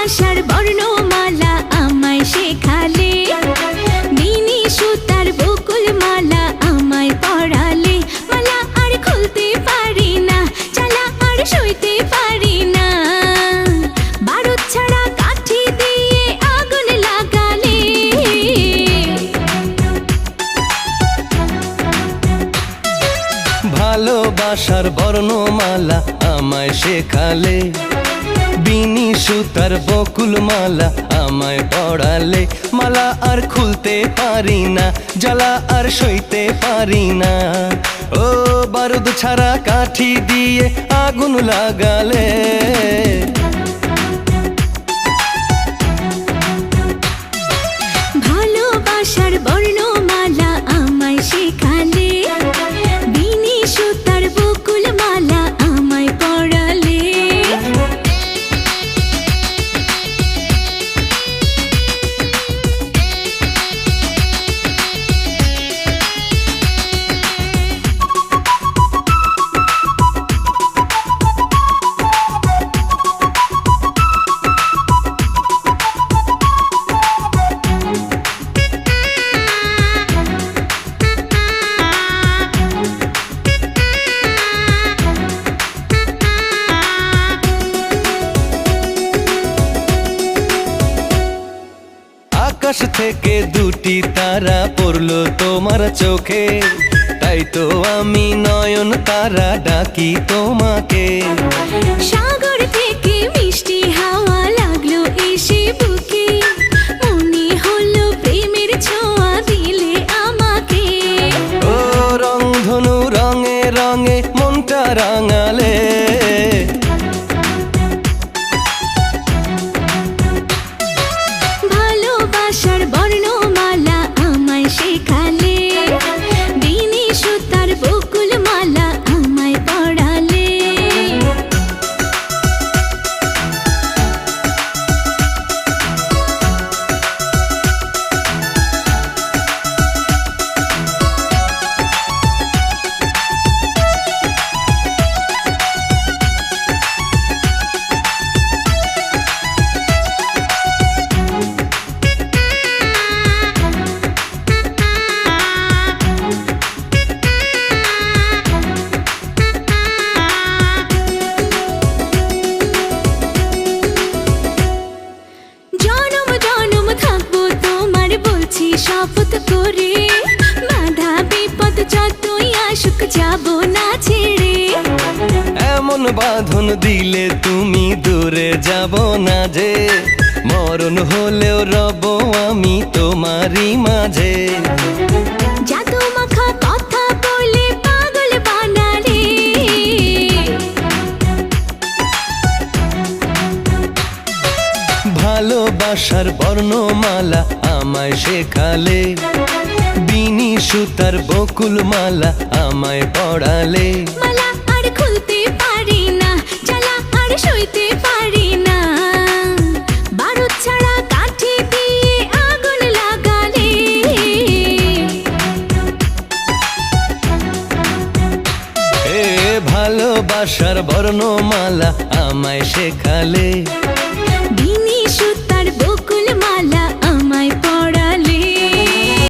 ভালোবাসার বর্ণমালা আমায় শেখালে, মিনি সুতার বকুল মালা আমায় পরালে। মালা আর খুলতে পারি না, জ্বালা আর সইতে পারি না। বারুদ ছাড়া কাঠি দিয়ে আগুন লাগালে। ভালোবাসার বর্ণমালা আমায় শেখালে, বিনি সুতার বকুল মালা আমায় পড়ালে। মালা আর খুলতে পারি না, জ্বালা আর সইতে পারি না। ও বারুদ ছাড়া কাঠি দিয়ে আগুন লাগালে। ভালোবাসার বর্ণমালা আমায় শেখালে, বিনি সুতার বকুল মালা আমায় পরালে। আকাশ থেকে দুটি তারা পড়লো তোমার চোখে, তাই তো আমি নয়ন তারা ডাকি তোমাকে। সাগর থেকে মিষ্টি হাওয়া লাগলো এসে বুকে, মনে হলো প্রেমের ছোঁয়া দিলে আমাকে। ও রংধনু রঙে রঙে মনটা রাঙালে। ভালোবাসার বর্ণমালা আমায় শেখালে, বিনি সুতার বকুল মালা আমায় পড়ালে। জনম জনম থাকবো তোমার বলছি শপথ করে, বাধা বিপদ যতই আসুক যাবো না ছেড়ে। এমন বাঁধন দিলে তুমি দূরে যাব না যে, মরণ হলেও রব আমি তোমারই মাঝে। জাদু মাখা কথা বলে পাগল বানালে। ভালোবাসার বর্ণমালা আমায় শেখালে, বিনি সুতার বকুল মালা আমায় পড়ালে। মালা আর খুলতে পারি না, জ্বালা আর সইতে পারি না। বারুদ ছাড়া কাঠি দিয়ে আগুন লাগালে। এ ভালোবাসার বর্ণমালা আমায় শেখালে,